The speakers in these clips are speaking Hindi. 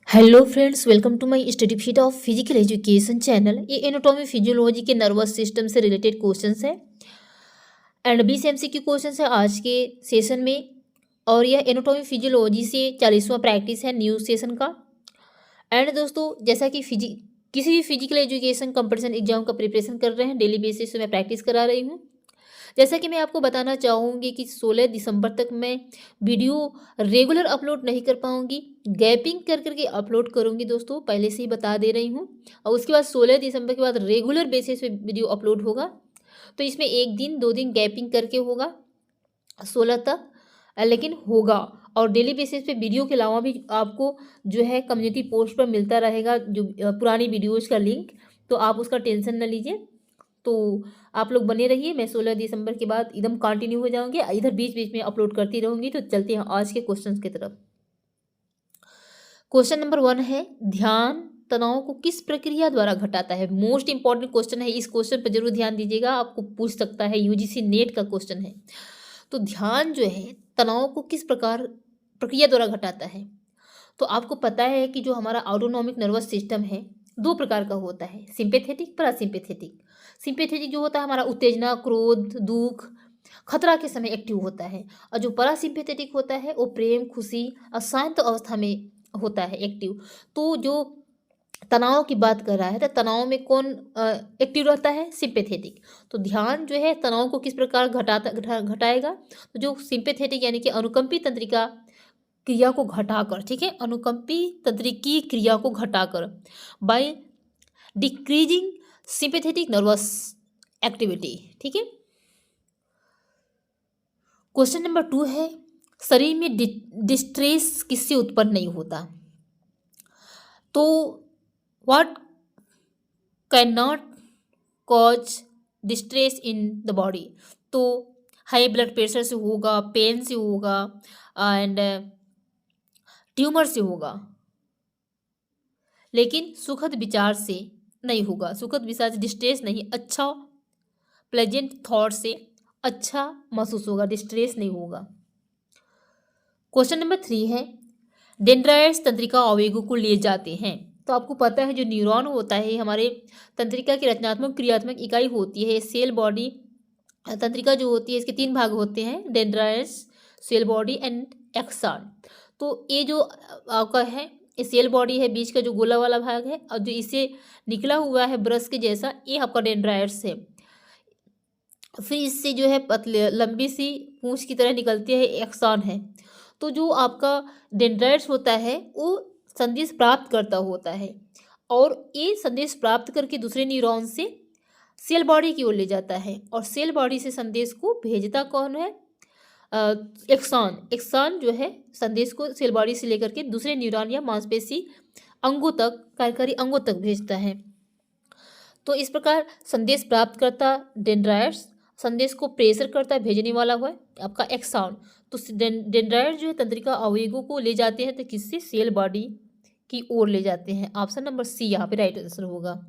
Hello friends, welcome to my study sheet of physical education channel. ये एनाटॉमी फिजियोलॉजी के नर्वस सिस्टम से रिलेटेड क्वेश्चंस है एंड 20 MCQ क्वेश्चंस है आज के सेशन में। और यह एनाटॉमी फिजियोलॉजी से 40वां प्रैक्टिस है न्यू सेशन का। एंड दोस्तों, जैसा कि किसी भी फिजिकल एजुकेशन कंपटीशन एग्जाम का प्रिपरेशन कर रहे हैं, डेली बेसिस पे मैं प्रैक्टिस करा रही हूँ। जैसा कि मैं आपको बताना चाहूँगी कि 16 दिसंबर तक मैं वीडियो रेगुलर अपलोड नहीं कर पाऊँगी, गैपिंग कर करके अपलोड करूँगी दोस्तों, पहले से ही बता दे रही हूँ। और उसके बाद 16 दिसंबर के बाद रेगुलर बेसिस पे वीडियो अपलोड होगा। तो इसमें एक दिन 2 दिन गैपिंग करके होगा 16 तक, लेकिन होगा। और डेली बेसिस पे वीडियो के अलावा भी आपको जो है कम्युनिटी पोस्ट पर मिलता रहेगा जो पुरानी वीडियोज़ का लिंक, तो आप उसका टेंशन न लीजिए। तो आप लोग बने रहिए, मैं 16 दिसंबर के बाद एकदम कंटिन्यू हो जाऊंगी, इधर बीच बीच में अपलोड करती रहूंगी। तो चलते हैं आज के क्वेश्चंस की तरफ। क्वेश्चन नंबर 1 है, ध्यान तनाव को किस प्रक्रिया द्वारा घटाता है। मोस्ट इंपॉर्टेंट क्वेश्चन है, इस क्वेश्चन पर जरूर ध्यान दीजिएगा, आपको पूछ सकता है, यूजीसी नेट का क्वेश्चन है। तो ध्यान जो है तनाव को किस प्रक्रिया द्वारा घटाता है। तो आपको पता है कि जो हमारा ऑटोनॉमिक नर्वस सिस्टम है 2 प्रकार का होता है, सिंपैथेटिक, पैरासिम्पैथेटिक। सिंपैथेटिक जो होता है हमारा उत्तेजना, क्रोध, दुख, खतरा के समय एक्टिव होता है। और जो पैरासिम्पैथेटिक होता है वो प्रेम, खुशी और शांत अवस्था में होता है एक्टिव। तो जो तनाव की बात कर रहा है तो तनाव में कौन एक्टिव रहता है, सिंपैथेटिक। तो ध्यान जो है तनाव को किस प्रकार घटाएगा। तो जो सिंपैथेटिक यानी कि अनुकंपी तंत्रिका क्रिया को घटाकर, ठीक है, अनुकंपी तंत्रिकीय क्रिया को घटाकर, by decreasing sympathetic nervous activity, ठीक है। क्वेश्चन नंबर 2 है, शरीर में डिस्ट्रेस किससे उत्पन्न नहीं होता। तो what can not cause distress in the body. तो हाई ब्लड प्रेशर से होगा, पेन से होगा एंड ट्यूमर से होगा, लेकिन सुखद विचार से नहीं होगा। सुखद विचार से डिस्ट्रेस नहीं, अच्छा प्लेजेंट थॉट से अच्छा महसूस होगा, डिस्ट्रेस नहीं होगा। क्वेश्चन नंबर 3 है, डेंड्राइट्स तंत्रिका आवेगों को ले जाते हैं। तो आपको पता है जो न्यूरॉन होता है हमारे तंत्रिका की रचनात्मक क्रियात्मक इकाई होती है। सेल बॉडी तंत्रिका जो होती है इसके 3 भाग होते हैं, dendrites, cell body and axon. तो ये जो आपका है ये सेल बॉडी है, बीच का जो गोला वाला भाग है, और जो इसे निकला हुआ है ब्रश के जैसा ये आपका डेंड्राइट्स है। फिर इससे जो है पतले लंबी सी पूंछ की तरह निकलती है, एक्सॉन है। तो जो आपका डेंड्राइट्स होता है वो संदेश प्राप्त करता होता है, और ये संदेश प्राप्त करके दूसरे न्यूरॉन से सेल बॉडी की ओर ले जाता है, और सेल बॉडी से संदेश को भेजता कौन है, एक्सॉन। एक्सॉन जो है संदेश को सेल बॉडी से लेकर के दूसरे न्यूरॉन या मांसपेशी अंगों तक, कार्यकारी अंगों तक भेजता है। तो इस प्रकार संदेश प्राप्त करता डेंड्राइट्स, संदेश को प्रेशर करता भेजने वाला हुआ आपका एक्सॉन। तो डेंड्राइट जो है तंत्रिका आवेगों को ले जाते हैं, तो किससे, सेल बॉडी की ओर ले जाते हैं। ऑप्शन नंबर सी यहाँ पे राइट आंसर होगा।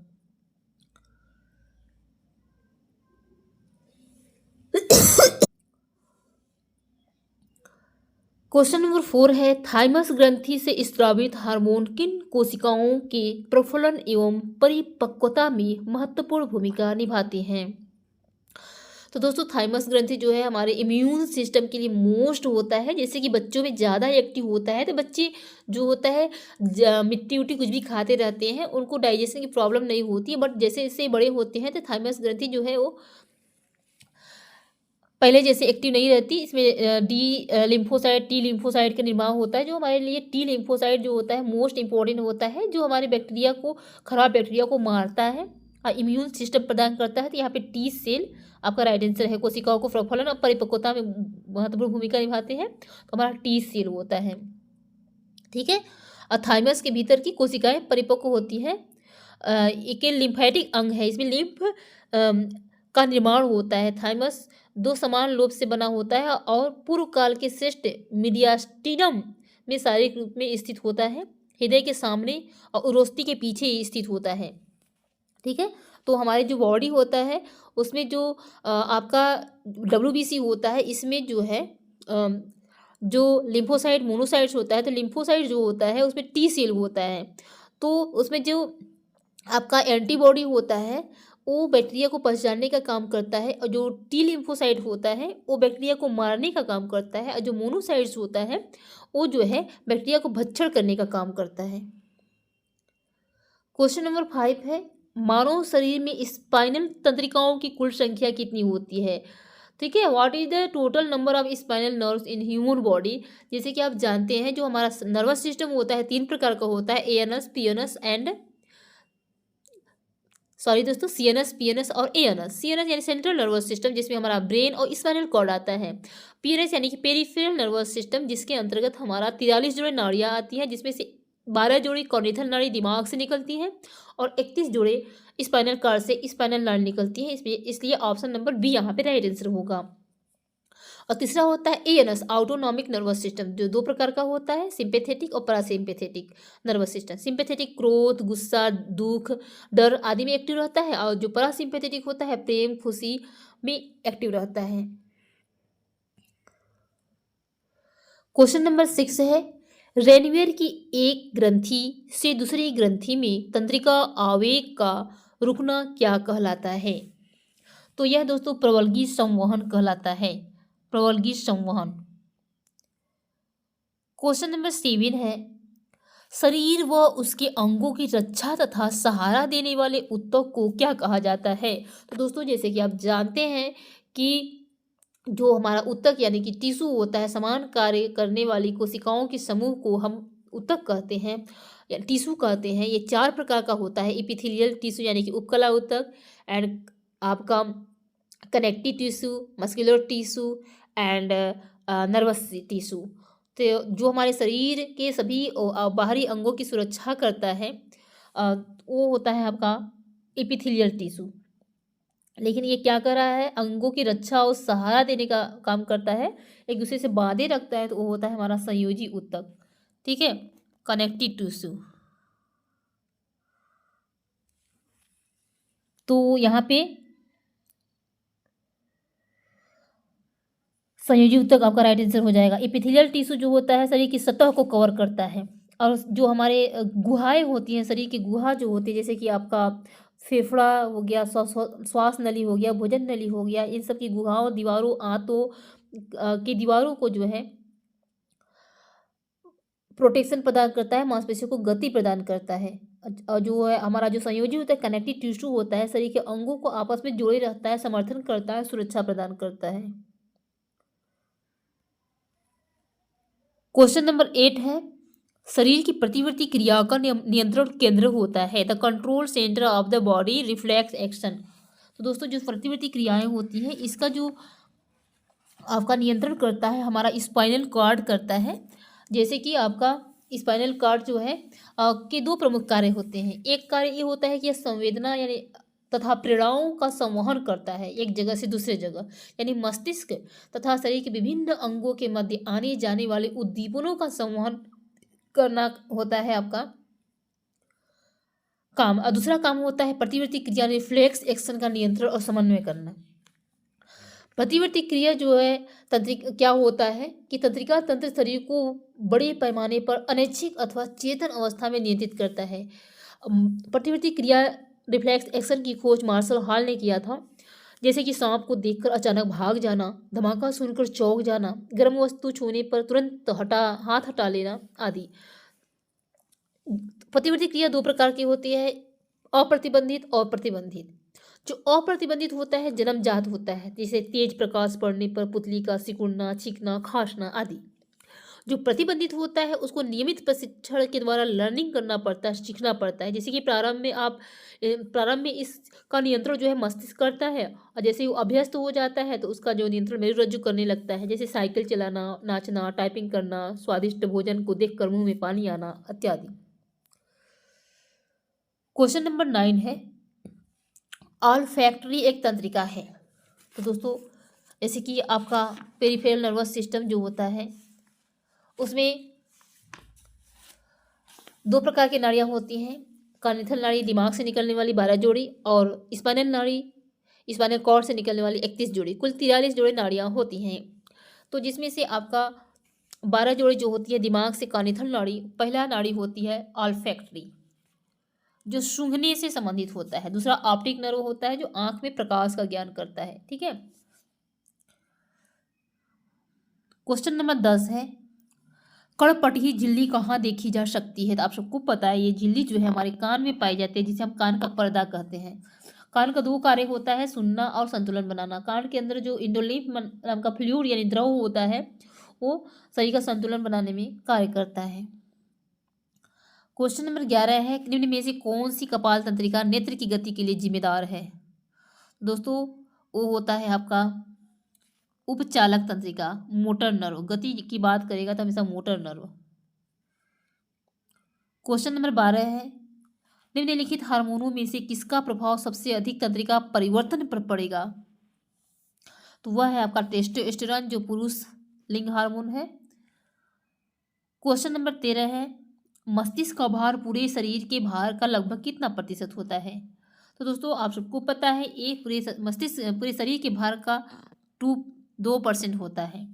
क्वेश्चन नंबर 4 है, थाइमस ग्रंथि से स्रावित हार्मोन किन कोशिकाओं के प्रफुल्लन एवं परिपक्वता में महत्वपूर्ण भूमिका निभाते हैं। तो दोस्तों थाइमस ग्रंथि जो है हमारे इम्यून सिस्टम के लिए मोस्ट होता है। जैसे कि बच्चों में ज़्यादा एक्टिव होता है, तो बच्चे जो होता है मिट्टी उट्टी कुछ भी खाते रहते हैं, उनको डाइजेशन की प्रॉब्लम नहीं होती है। बट जैसे जैसे बड़े होते हैं तो थाइमस ग्रंथि जो है वो पहले जैसे एक्टिव नहीं रहती। इसमें डी लिम्फोसाइड, टी लिम्फोसाइड का निर्माण होता है। जो हमारे लिए टी लिम्फोसाइड जो होता है मोस्ट इंपॉर्टेंट होता है, जो हमारे बैक्टीरिया को, खराब बैक्टीरिया को मारता है और इम्यून सिस्टम प्रदान करता है। तो यहाँ पे टी सेल आपका राइट आंसर है। कोशिकाओं को प्रफलन और परिपक्वता में महत्वपूर्ण भूमिका निभाते हैं, तो हमारा टी सेल होता है, ठीक है। और थाइमस के भीतर की कोशिकाएं परिपक्व होती हैं। एक लिम्फेटिक अंग है, इसमें लिम्फ का निर्माण होता है। थाइमस 2 समान लोब से बना होता है और पूर्व काल के श्रेष्ठ मीडियास्टिनम में शारीरिक रूप में स्थित होता है, हृदय के सामने और उरोस्ती के पीछे स्थित होता है, ठीक है। तो हमारे जो बॉडी होता है उसमें जो आपका WBC होता है, इसमें जो है जो लिम्फोसाइट मोनोसाइट्स होता है, तो लिम्फोसाइट जो होता है उसमें टी सेल होता है, तो उसमें जो आपका एंटीबॉडी होता है वो बैक्टीरिया को पहचानने का काम करता है, और जो टी लिम्फोसाइट होता है वो बैक्टीरिया को मारने का काम करता है, और जो मोनोसाइट्स होता है वो जो है बैक्टीरिया को भक्षण करने का काम करता है। क्वेश्चन नंबर 5 है, मानव शरीर में स्पाइनल तंत्रिकाओं की कुल संख्या कितनी होती है? ठीक है, what is the total number of spinal nerves in human body? जैसे कि आप जानते हैं जो हमारा नर्वस सिस्टम होता है 3 प्रकार का होता है, एएनएस, पीएनएस एंड सॉरी दोस्तों, सीएनएस, पीएनएस और एएनएस। सीएनएस यानी सेंट्रल नर्वस सिस्टम, जिसमें हमारा ब्रेन और स्पाइनल कॉर्ड आता है। पीएनएस यानी कि पेरिफेरल नर्वस सिस्टम, जिसके अंतर्गत हमारा 43 जोड़े नाड़ियाँ आती हैं, जिसमें से 12 जोड़ी कॉर्निथल नाड़ी दिमाग से निकलती हैं और 31 जोड़े स्पाइनल कॉर्ड से स्पाइनल नाड़ी निकलती हैं। इसलिए ऑप्शन नंबर बी यहाँ पे राइट आंसर होगा। और तीसरा होता है एएनएस, ऑटोनॉमिक नर्वस सिस्टम, जो 2 प्रकार का होता है, सिंपैथेटिक और पैरासिम्पैथेटिक नर्वस सिस्टम। सिंपैथेटिक क्रोध, गुस्सा, दुख, डर आदि में एक्टिव रहता है, और जो पैरासिम्पैथेटिक होता है प्रेम, खुशी में एक्टिव रहता है। क्वेश्चन नंबर 6 है, रेनवेयर की एक ग्रंथि से दूसरी ग्रंथि में तंत्रिका आवेग का रुकना क्या कहलाता है? तो यह दोस्तों प्रवल्गी संवहन कहलाता है, प्रवल्गी संवहन। क्वेश्चन नंबर 7 है, शरीर व उसके अंगों की रक्षा तथा सहारा देने वाले ऊतक को क्या कहा जाता है? तो दोस्तों जैसे कि आप जानते हैं कि जो हमारा ऊतक यानी कि टिश्यू होता है, समान कार्य करने वाली कोशिकाओं के समूह को हम ऊतक कहते हैं या टिश्यू कहते हैं। ये 4 प्रकार का होता है, एपिथेलियल टिश्यू यानी कि उपकला ऊतक, एंड आपका connective tissue, muscular tissue and nervous tissue. तो जो हमारे शरीर के सभी बाहरी अंगों की सुरक्षा करता है वो होता है आपका एपिथेलियल टिश्यू। लेकिन ये क्या कर रहा है, अंगों की रक्षा और सहारा देने का काम करता है, एक दूसरे से बांधे रखता है, तो वो होता है हमारा संयोजी ऊतक। ठीक है, कनेक्टिव टिश्यू। तो यहाँ पे संयोजी ऊतक आपका राइट आंसर हो जाएगा। एपिथेलियल टिश्यू जो होता है शरीर की सतह को कवर करता है, और जो हमारे गुहाएं होती हैं, शरीर की गुहा जो होती है, जैसे कि आपका फेफड़ा हो गया, श्वास नली हो गया, भोजन नली हो गया, इन सब की गुहाओं, दीवारों, आंतों की दीवारों को जो है प्रोटेक्शन प्रदान करता है, मांसपेशियों को गति प्रदान करता है। और जो है हमारा जो संयोजी होता है कनेक्टिव टिश्यू होता है, शरीर के अंगों को आपस में जोड़े रखता है, समर्थन करता है, सुरक्षा प्रदान करता है। क्वेश्चन नंबर 8 है, शरीर की प्रतिवर्ती क्रिया का नियंत्रण केंद्र होता है, the control centre of the body reflex action. तो दोस्तों जो प्रतिवर्ती क्रियाएं होती हैं इसका जो आपका नियंत्रण करता है हमारा स्पाइनल कॉर्ड करता है। जैसे कि आपका स्पाइनल कॉर्ड जो है के 2 प्रमुख कार्य होते हैं। एक कार्य ये होता है कि यह संवेदना यानी तथा प्रेरणाओं का संवहन करता है एक जगह से दूसरे जगह, यानी मस्तिष्क तथा शरीर के विभिन्न अंगों के मध्य आने जाने वाले उद्दीपनों का संवहन करना होता है आपका काम। और दूसरा काम होता है प्रतिवर्ती क्रिया रिफ्लेक्स एक्शन का नियंत्रण और समन्वय करना। प्रतिवर्ती क्रिया जो है तंत्रिक क्या होता है कि तंत्रिका तंत्र शरीर को बड़े पैमाने पर अनैच्छिक अथवा चेतन अवस्था में नियंत्रित करता है। प्रतिवर्ती क्रिया रिफ्लेक्स एक्शन की खोज मार्शल हॉल ने किया था। जैसे कि सांप को देखकर अचानक भाग जाना, धमाका सुनकर चौंक जाना, गर्म वस्तु छूने पर तुरंत हाथ हटा लेना आदि। प्रतिवर्ती क्रिया 2 प्रकार की होती है, अप्रतिबंधित और प्रतिबंधित। जो अप्रतिबंधित होता है जन्मजात होता है, जैसे तेज प्रकाश पड़ने पर पुतली का सिकुड़ना, छींकना, खांसना आदि। जो प्रतिबंधित होता है उसको नियमित प्रशिक्षण के द्वारा लर्निंग करना पड़ता है, सीखना पड़ता है। जैसे कि प्रारंभ में इसका नियंत्रण जो है मस्तिष्क करता है, और जैसे वो अभ्यस्त हो जाता है तो उसका जो नियंत्रण मेरुरज्जु करने लगता है, जैसे साइकिल चलाना, नाचना, टाइपिंग करना, स्वादिष्ट भोजन को देखकर मुंह में पानी आना इत्यादि। क्वेश्चन नंबर 9 है, ऑल्फैक्टरी एक तंत्रिका है। तो दोस्तों जैसे कि आपका पेरिफेरल नर्वस सिस्टम जो होता है उसमें 2 प्रकार की नाड़ियाँ होती हैं, कॉर्निथल नाड़ी दिमाग से निकलने वाली 12 जोड़ी, और स्पाइनल नाड़ी स्पाइनल कॉर्ड से निकलने वाली 31 जोड़ी, कुल 43 जोड़ी नाड़ियाँ होती हैं। तो जिसमें से आपका 12 जोड़ी जो होती है दिमाग से कानिथल नाड़ी, पहला नाड़ी होती है ऑल्फैक्टरी जो सूंघने से संबंधित होता है, दूसरा ऑप्टिक नर्व होता है जो आंख में प्रकाश का ज्ञान करता है। ठीक है। क्वेश्चन नंबर 10 है, कड़पटही झिल्ली कहाँ देखी जा सकती है? तो आप सबको पता है ये झिल्ली जो है हमारे कान में पाई जाती है, जिसे हम कान का पर्दा कहते हैं। कान का दो कार्य होता है, सुनना और संतुलन बनाना। कान के अंदर जो इंडोलिम्फ नाम का फ्लूइड यानी द्रव होता है वो शरीर का संतुलन बनाने में कार्य करता है। क्वेश्चन नंबर 11 है, निम्न में से कौन सी कपाल तंत्रिका नेत्र की गति के लिए जिम्मेदार है? दोस्तों वो होता है आपका उपचालक तंत्रिका, मोटर नर्व। गति की बात करेगा तो हमेशा मोटर नर्व। क्वेश्चन नंबर 12 है, निम्नलिखित हार्मोनों में से किसका प्रभाव सबसे अधिक तंत्रिका परिवर्तन पर पड़ेगा? तो वह है आपका टेस्टोस्टेरोन जो पुरुष लिंग हार्मोन है। क्वेश्चन नंबर 13 है, मस्तिष्क का भार पूरे शरीर के भार का लगभग कितना प्रतिशत होता है? तो दोस्तों आप सबको पता है एक पूरे शरीर के भार का 2% होता है।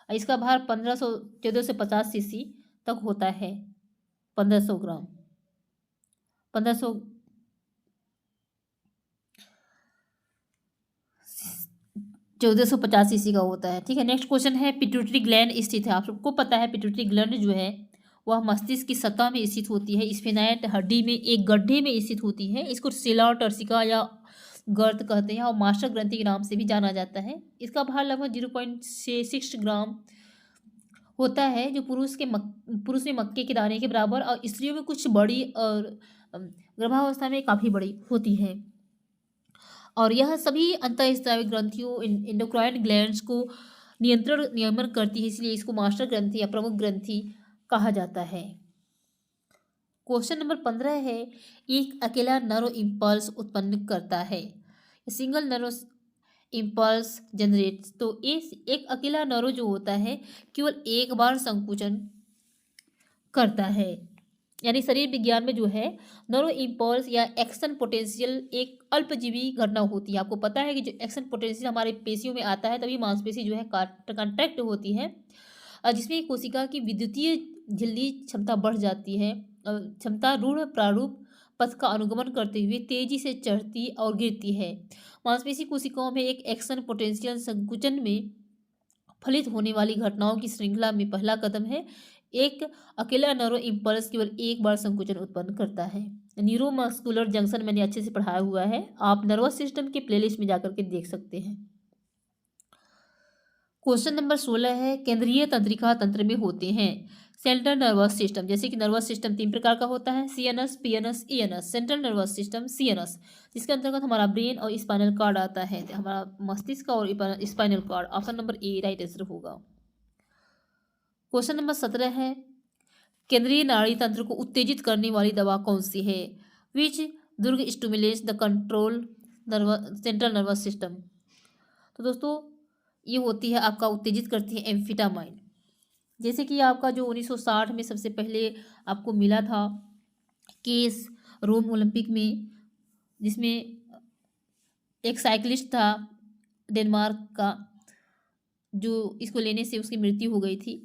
इसका भार 1450 सीसी तक होता है। 1500 ग्राम 1500 1450 सीसी का होता है। ठीक है। नेक्स्ट क्वेश्चन है, पिट्यूटरी ग्लैंड स्थित है? आप सबको पता है पिट्यूटरी ग्लैंड जो है वह मस्तिष्क की सतह में स्थित होती है, स्फेनाइट हड्डी में एक गड्ढे में स्थित होती है। इसको सेला टर्सिका या गर्त कहते हैं और मास्टर ग्रंथि के नाम से भी जाना जाता है। इसका भार लगभग 0.6 ग्राम होता है जो पुरुष में मक्के के दाने के बराबर और स्त्रियों में कुछ बड़ी और गर्भावस्था में काफ़ी बड़ी होती है। और यह सभी अंतःस्रावी ग्रंथियों एंडोक्राइन ग्लैंड्स को नियमन करती है, इसलिए इसको मास्टर ग्रंथि या प्रमुख ग्रंथि कहा जाता है। क्वेश्चन नंबर 15 है, एक अकेला नर्व इम्पल्स उत्पन्न करता है, सिंगल नर्व इम्पल्स जनरेट्स। तो एक अकेला नर्व जो होता है केवल एक बार संकुचन करता है, यानी शरीर विज्ञान में जो है नर्व इम्पल्स या एक्शन पोटेंशियल एक अल्पजीवी घटना होती है। आपको पता है कि जो एक्शन पोटेंशियल हमारे पेशियों में आता है तभी मांसपेशी जो है कॉन्ट्रैक्ट होती है, जिसमें कोशिका की विद्युतीय झिल्ली क्षमता बढ़ जाती है। क्षमता रूढ़ प्रारूप पथ का अनुगमन करते हुए तेजी से चढ़ती और गिरती है। मांसपेशी कोशिकाओं में एक एक्शन पोटेंशियल संकुचन में फलित होने वाली घटनाओं की श्रृंखला में पहला कदम है। एक अकेला नर्व इम्पल्स केवल एक बार संकुचन उत्पन्न करता है। न्यूरोमस्कुलर जंक्शन मैंने अच्छे से पढ़ाया हुआ है, आप नर्वस सिस्टम के प्लेलिस्ट में जाकर के देख सकते हैं। क्वेश्चन नंबर 16 है, केंद्रीय तंत्रिका तंत्र में होते हैं सेंट्रल नर्वस सिस्टम। जैसे कि नर्वस सिस्टम 3 प्रकार का होता है, CNS, PNS, ENS. Central nervous system CNS, जिसके अंतर्गत हमारा ब्रेन और स्पाइनल कॉर्ड आता है, हमारा मस्तिष्क और spinal cord. Option number A right answer होगा। क्वेश्चन नंबर 17 है, केंद्रीय नाड़ी तंत्र को उत्तेजित करने वाली दवा कौन सी है? Which drug stimulates the control central nervous system. तो दोस्तों ये होती है आपका उत्तेजित करती है एम्फिटामाइन। जैसे कि आपका जो 1960 में सबसे पहले आपको मिला था केस रोम ओलंपिक में, जिसमें एक साइकिलिस्ट था डेनमार्क का जो इसको लेने से उसकी मृत्यु हो गई थी।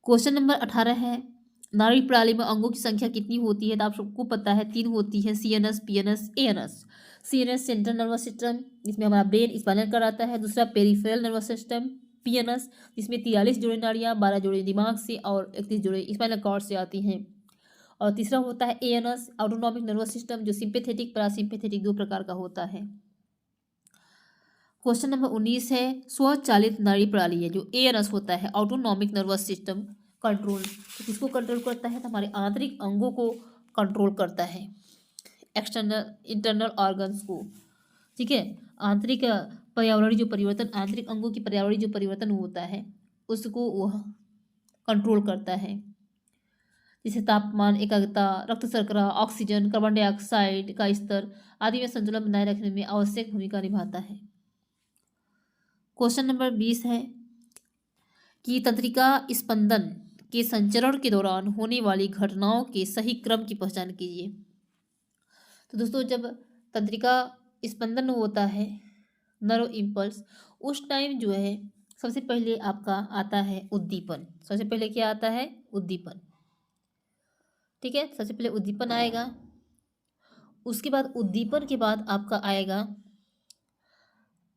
क्वेश्चन नंबर 18 है, नाड़ी प्रणाली में अंगों की संख्या कितनी होती है? तो आप सबको पता है 3 होती है, CNS, PNS, ANS. CNS central nervous system, जिसमें हमारा ब्रेन स्पाइनल कॉर्ड आता है। दूसरा पेरिफेरल नर्वस सिस्टम पीएनएस, जिसमें 43 जोड़े नाड़ियाँ, 12 जोड़े दिमाग से और 31 जोड़े स्पाइनल कॉर्ड से आती हैं। और तीसरा होता है एएनएस ऑटोनॉमिक नर्वस सिस्टम, जो सिंपैथेटिक पैरासिम्पैथेटिक 2 प्रकार का होता है। क्वेश्चन नंबर 19 है, स्वचालित नाड़ी प्रणाली है जो एएनएस होता है ऑटोनॉमिक नर्वस सिस्टम कंट्रोल, तो किसको कंट्रोल करता है? तो हमारे आंतरिक अंगों को कंट्रोल करता है, एक्सटर्नल इंटरनल ऑर्गन्स को। ठीक है। आंतरिक पर्यावरणीय जो परिवर्तन, आंतरिक अंगों की पर्यावरणीय जो परिवर्तन होता है उसको वह कंट्रोल करता है, जैसे तापमान, एकाग्रता, रक्त शर्करा, ऑक्सीजन, कार्बन डाइऑक्साइड का स्तर आदि में संतुलन बनाए रखने में आवश्यक भूमिका निभाता है। क्वेश्चन नंबर 20 है कि तंत्रिका स्पंदन के संचरण के दौरान होने वाली घटनाओं के सही क्रम की पहचान कीजिए। तो दोस्तों जब तंत्रिका स्पंदन होता है नर्व इम्पल्स, उस टाइम जो है सबसे पहले आपका आता है उद्दीपन। सबसे पहले क्या आता है? उद्दीपन। ठीक है, सबसे पहले उद्दीपन आएगा। उसके बाद उद्दीपन के बाद आपका आएगा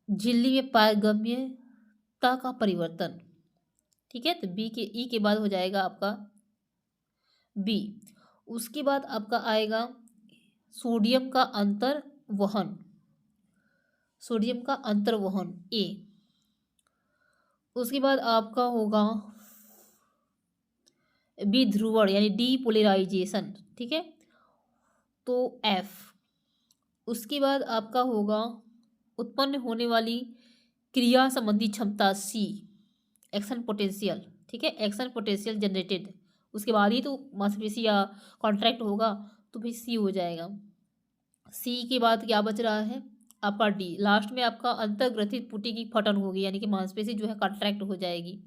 झिल्ली में पारगम्यता का परिवर्तन। ठीक है, तो बी के ई के बाद हो जाएगा आपका बी। उसके बाद आपका आएगा सोडियम का अंतर्वहन। सोडियम का अंतर्वहन ए। उसके बाद आपका होगा विध्रुवण यानी डीपोलराइजेशन। ठीक है, तो एफ। उसके बाद आपका होगा उत्पन्न होने वाली क्रिया संबंधी क्षमता सी, एक्शन पोटेंशियल। ठीक है, एक्शन पोटेंशियल जनरेटेड। उसके बाद ही तो मांसपेशी या कॉन्ट्रैक्ट होगा, तो फिर सी हो जाएगा। सी के बाद क्या बच रहा है? आपका डी। लास्ट में आपका अंतर्ग्रथित पुटी की फटन होगी, यानी कि मांसपेशी जो है कॉन्ट्रैक्ट हो जाएगी।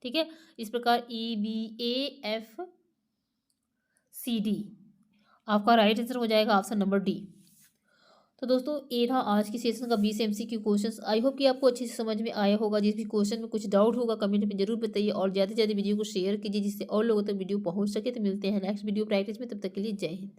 ठीक है, इस प्रकार E B A F C D आपका राइट आंसर हो जाएगा ऑप्शन नंबर डी। तो दोस्तों ये था आज की सेशन का 20 MCQ क्वेश्चंस। आई होप कि आपको अच्छे से समझ में आया होगा। जिस भी क्वेश्चन में कुछ डाउट होगा कमेंट में जरूर बताइए और ज़्यादा से ज़्यादा वीडियो को शेयर कीजिए जिससे और लोगों तक वीडियो पहुंच सके। तो मिलते हैं नेक्स्ट वीडियो प्रैक्टिस में, तब तक के लिए जय हिंद।